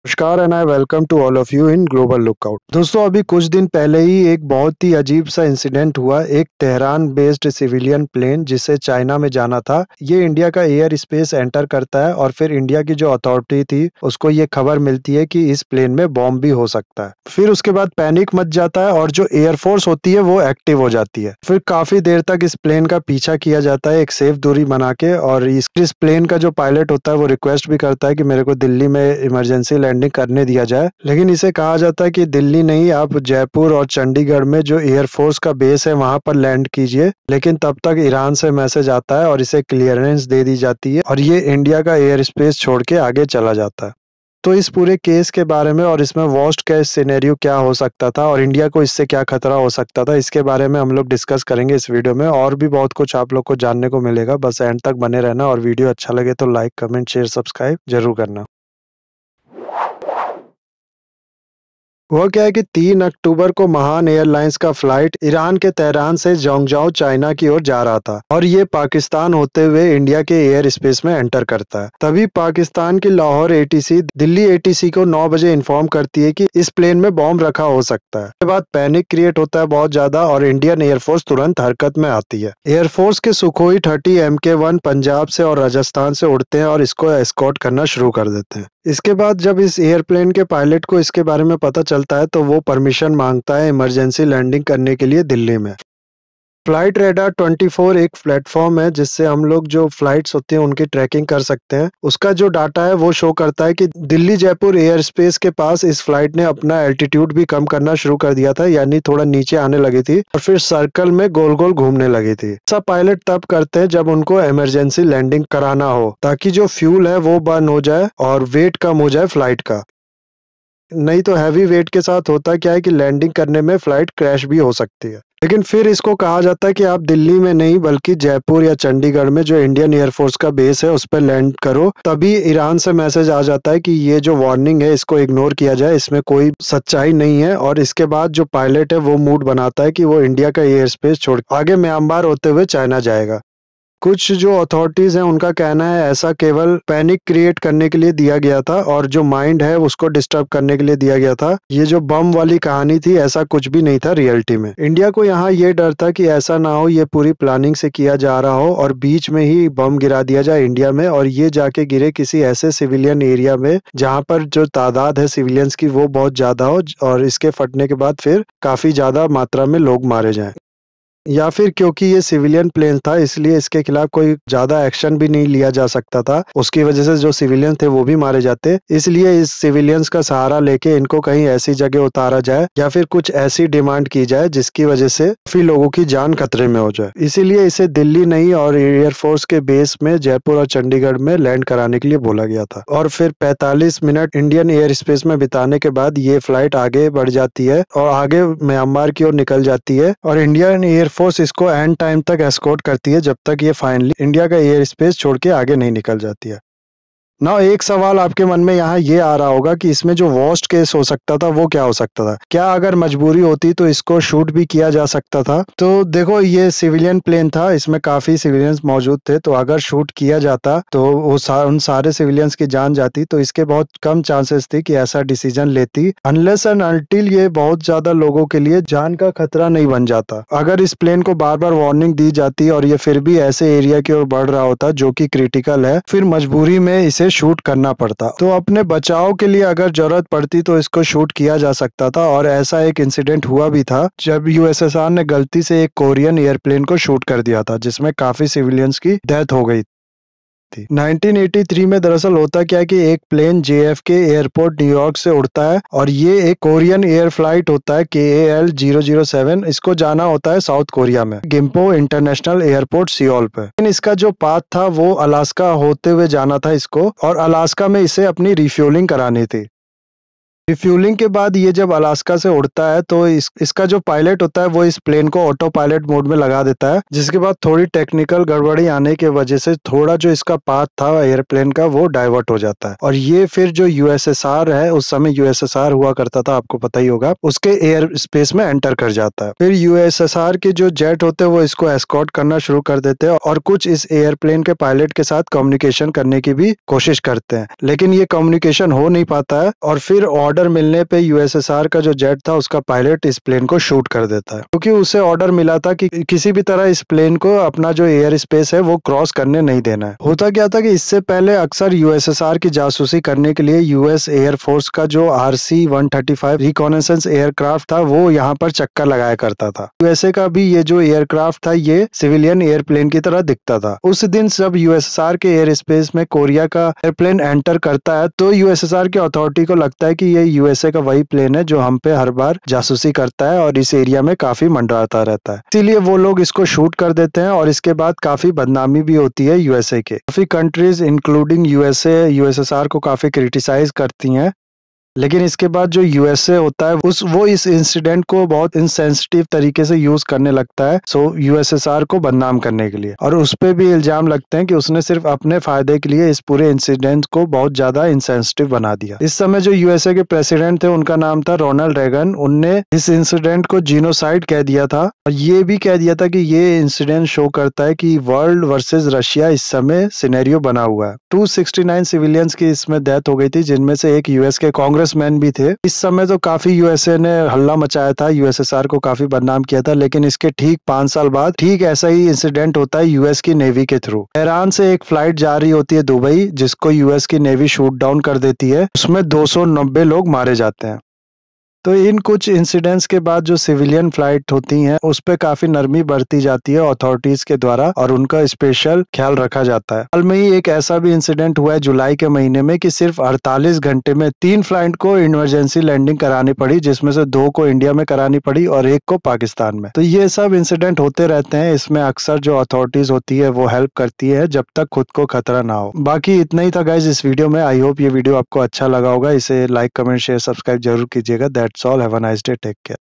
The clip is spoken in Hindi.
नमस्कार and I welcome to all of you in global lookout. दोस्तों, अभी कुछ दिन पहले ही एक बहुत ही अजीब सा इंसिडेंट हुआ। एक तेहरान बेस्ड सिविलियन प्लेन जिसे चाइना में जाना था, ये इंडिया का एयर स्पेस एंटर करता है और फिर इंडिया की जो अथॉरिटी थी उसको ये खबर मिलती है कि इस प्लेन में बॉम्ब भी हो सकता है। फिर उसके बाद पैनिक मच जाता है और जो एयरफोर्स होती है वो एक्टिव हो जाती है। फिर काफी देर तक इस प्लेन का पीछा किया जाता है एक सेफ दूरी बना के, और इस प्लेन का जो पायलट होता है वो रिक्वेस्ट भी करता है कि मेरे को दिल्ली में इमरजेंसी लैंडिंग करने दिया जाए, लेकिन इसे कहा जाता है कि दिल्ली नहीं, आप जयपुर और चंडीगढ़ में जो एयरफोर्स का बेस है वहां पर लैंड कीजिए। लेकिन तब तक ईरान से मैसेज आता है और इसे क्लियरेंस दे दी जाती है और ये इंडिया का एयर स्पेस छोड़ के आगे चला जाता है। तो इस पूरे केस के बारे में और इसमें वर्स्ट केस सिनेरियो क्या हो सकता था और इंडिया को इससे क्या खतरा हो सकता था, इसके बारे में हम लोग डिस्कस करेंगे इस वीडियो में। और भी बहुत कुछ आप लोग को जानने को मिलेगा, बस एंड तक बने रहना और वीडियो अच्छा लगे तो लाइक, कमेंट, शेयर, सब्सक्राइब जरूर करना। वो क्या है कि 3 अक्टूबर को महान एयरलाइंस का फ्लाइट ईरान के तेहरान से जोंगजाओ चाइना की ओर जा रहा था और ये पाकिस्तान होते हुए इंडिया के एयर स्पेस में एंटर करता है। तभी पाकिस्तान की लाहौर एटीसी दिल्ली एटीसी को 9 बजे इन्फॉर्म करती है कि इस प्लेन में बॉम्ब रखा हो सकता है। इसके बाद पैनिक क्रिएट होता है बहुत ज्यादा और इंडियन एयरफोर्स तुरंत हरकत में आती है। एयरफोर्स के सुखोई 30 MK1 पंजाब से और राजस्थान से उड़ते हैं और इसको एस्कॉर्ट करना शुरू कर देते हैं। इसके बाद जब इस एयरप्लेन के पायलट को इसके बारे में पता चलता है तो वो परमिशन मांगता है इमरजेंसी लैंडिंग करने के लिए दिल्ली में। फ्लाइट रेडार 24 एक प्लेटफॉर्म है जिससे हम लोग जो फ्लाइट्स होती हैं उनकी ट्रैकिंग कर सकते हैं। उसका जो डाटा है वो शो करता है कि दिल्ली जयपुर एयर स्पेस के पास इस फ्लाइट ने अपना एल्टीट्यूड भी कम करना शुरू कर दिया था, यानी थोड़ा नीचे आने लगी थी और फिर सर्कल में गोल गोल घूमने लगी थी। ऐसा पायलट तब करते हैं जब उनको इमरजेंसी लैंडिंग कराना हो, ताकि जो फ्यूल है वो बर्न हो जाए और वेट कम हो जाए फ्लाइट का। नहीं तो हैवी वेट के साथ होता क्या है कि लैंडिंग करने में फ्लाइट क्रैश भी हो सकती है। लेकिन फिर इसको कहा जाता है कि आप दिल्ली में नहीं बल्कि जयपुर या चंडीगढ़ में जो इंडियन एयरफोर्स का बेस है उस पर लैंड करो। तभी ईरान से मैसेज आ जाता है कि ये जो वार्निंग है इसको इग्नोर किया जाए, इसमें कोई सच्चाई नहीं है। और इसके बाद जो पायलट है वो मूड बनाता है कि वो इंडिया का एयर स्पेस छोड़ आगे म्यांमार होते हुए चाइना जाएगा। कुछ जो अथॉरिटीज हैं उनका कहना है ऐसा केवल पैनिक क्रिएट करने के लिए दिया गया था और जो माइंड है उसको डिस्टर्ब करने के लिए दिया गया था। ये जो बम वाली कहानी थी ऐसा कुछ भी नहीं था रियलिटी में। इंडिया को यहाँ ये डर था कि ऐसा ना हो ये पूरी प्लानिंग से किया जा रहा हो और बीच में ही बम गिरा दिया जाए इंडिया में और ये जाके गिरे किसी ऐसे सिविलियन एरिया में जहाँ पर जो तादाद है सिविलियंस की वो बहुत ज्यादा हो और इसके फटने के बाद फिर काफी ज्यादा मात्रा में लोग मारे जाएं। या फिर क्योंकि ये सिविलियन प्लेन था इसलिए इसके खिलाफ कोई ज्यादा एक्शन भी नहीं लिया जा सकता था, उसकी वजह से जो सिविलियन थे वो भी मारे जाते। इसलिए इस सिविलियंस का सहारा लेके इनको कहीं ऐसी जगह उतारा जाए या फिर कुछ ऐसी डिमांड की जाए जिसकी वजह से काफी लोगों की जान खतरे में हो जाए। इसीलिए इसे दिल्ली नहीं और एयरफोर्स के बेस में जयपुर और चंडीगढ़ में लैंड कराने के लिए बोला गया था। और फिर 45 मिनट इंडियन एयर स्पेस में बिताने के बाद ये फ्लाइट आगे बढ़ जाती है और आगे म्यांमार की ओर निकल जाती है और इंडियन एयर फोर्स इसको एंड टाइम तक एस्कॉर्ट करती है जब तक ये फाइनली इंडिया का एयर स्पेस छोड़ के आगे नहीं निकल जाती है। ना एक सवाल आपके मन में यहाँ ये आ रहा होगा कि इसमें जो वर्स्ट केस हो सकता था वो क्या हो सकता था। क्या अगर मजबूरी होती तो इसको शूट भी किया जा सकता था? तो देखो, ये सिविलियन प्लेन था, इसमें काफी सिविलियंस मौजूद थे, तो अगर शूट किया जाता तो वो उन सारे सिविलियंस की जान जाती। तो इसके बहुत कम चांसेस थी कि ऐसा डिसीजन लेती अनलेस एंड अनटिल ये बहुत ज्यादा लोगों के लिए जान का खतरा नहीं बन जाता। अगर इस प्लेन को बार बार वार्निंग दी जाती और ये फिर भी ऐसे एरिया की ओर बढ़ रहा होता जो कि क्रिटिकल है, फिर मजबूरी में इसे शूट करना पड़ता। तो अपने बचाव के लिए अगर जरूरत पड़ती तो इसको शूट किया जा सकता था और ऐसा एक इंसिडेंट हुआ भी था जब यूएसएसआर ने गलती से एक कोरियन एयरप्लेन को शूट कर दिया था जिसमें काफी सिविलियंस की डेथ हो गई थी। 1983 में दरअसल होता क्या कि एक प्लेन JFK एयरपोर्ट न्यूयॉर्क से उड़ता है और ये एक कोरियन एयर फ्लाइट होता है KAL-007। इसको जाना होता है साउथ कोरिया में गिम्पो इंटरनेशनल एयरपोर्ट सियोल पे। लेकिन इसका जो पाथ था वो अलास्का होते हुए जाना था इसको, और अलास्का में इसे अपनी रिफ्यूलिंग करानी थी। रिफ्यूलिंग के बाद ये जब अलास्का से उड़ता है तो इसका जो पायलट होता है वो इस प्लेन को ऑटो पायलट मोड में लगा देता है, जिसके बाद थोड़ी टेक्निकल गड़बड़ी आने की वजह से थोड़ा जो इसका पाथ था एयरप्लेन का वो डाइवर्ट हो जाता है और ये फिर जो यूएसएसआर है, उस समय यूएसएसआर हुआ करता था, आपको पता ही होगा, उसके एयर स्पेस में एंटर कर जाता है। फिर यूएसएसआर के जो जेट होते हैं वो इसको एस्कॉर्ट करना शुरू कर देते हैं और कुछ इस एयरप्लेन के पायलट के साथ कम्युनिकेशन करने की भी कोशिश करते हैं, लेकिन ये कम्युनिकेशन हो नहीं पाता है और फिर ऑर्डर मिलने पे यूएसएसआर का जो जेट था उसका पायलट इस प्लेन को शूट कर देता है, क्योंकि उसे ऑर्डर मिला था कि किसी भी तरह इस प्लेन को अपना जो एयर स्पेस है वो क्रॉस करने नहीं देना है। होता क्या था कि इससे पहले अक्सर यूएसएसआर की जासूसी करने के लिए यूएस एयरफोर्स का जो RC-135 रिकॉनेसेंस एयरक्राफ्ट था वो यहाँ पर चक्कर लगाया करता था। यूएसए का भी ये जो एयरक्राफ्ट था ये सिविलियन एयरप्लेन की तरह दिखता था। उस दिन जब यूएसएसआर के एयर स्पेस में कोरिया का एयरप्लेन एंटर करता है तो यूएसएसआर की अथॉरिटी को लगता है कि ये यूएसए का वही प्लेन है जो हम पे हर बार जासूसी करता है और इस एरिया में काफी मंडराता रहता है, इसीलिए वो लोग इसको शूट कर देते हैं और इसके बाद काफी बदनामी भी होती है यूएसए के। काफी कंट्रीज इंक्लूडिंग यूएसए यूएसएसआर को काफी क्रिटिसाइज करती हैं, लेकिन इसके बाद जो यूएसए होता है वो इस इंसिडेंट को बहुत इनसेंसिटिव तरीके से यूज करने लगता है यूएसएसआर को बदनाम करने के लिए, और उस पे भी इल्जाम लगते हैं कि उसने सिर्फ अपने फायदे के लिए इस पूरे इंसिडेंट को बहुत ज्यादा इनसेंसिटिव बना दिया। इस समय जो यूएसए के प्रेसिडेंट थे उनका नाम था रोनाल्ड रेगन, उनने इस इंसिडेंट को जीनोसाइड कह दिया था और ये भी कह दिया था कि ये इंसिडेंट शो करता है कि वर्ल्ड वर्सेस रशिया इस समय सिनेरियो बना हुआ है। 269 सिविलियंस की इसमें डेथ हो गई थी, जिनमें से एक यूएस के कांग्रेसमैन भी थे। इस समय तो काफी यूएसए ने हल्ला मचाया था, यूएसएसआर को काफी बदनाम किया था, लेकिन इसके ठीक 5 साल बाद ठीक ऐसा ही इंसिडेंट होता है यूएस की नेवी के थ्रू। ईरान से एक फ्लाइट जा रही होती है दुबई, जिसको यूएस की नेवी शूट डाउन कर देती है, उसमें 290 लोग मारे जाते हैं। तो इन कुछ इंसिडेंट्स के बाद जो सिविलियन फ्लाइट होती हैं उस पे काफी नरमी बरती जाती है अथॉरिटीज के द्वारा और उनका स्पेशल ख्याल रखा जाता है। हाल में ही एक ऐसा भी इंसिडेंट हुआ है जुलाई के महीने में कि सिर्फ 48 घंटे में 3 फ्लाइट को इमरजेंसी लैंडिंग करानी पड़ी, जिसमें से 2 को इंडिया में करानी पड़ी और 1 को पाकिस्तान में। तो ये सब इंसिडेंट होते रहते हैं, इसमें अक्सर जो अथॉरिटीज होती है वो हेल्प करती है जब तक खुद को खतरा ना हो। बाकी इतना ही था गाइज इस वीडियो में। आई होप ये वीडियो आपको अच्छा लगा होगा। इसे लाइक, कमेंट, शेयर, सब्सक्राइब जरूर कीजिएगा। That's all. Have a nice day. Take care.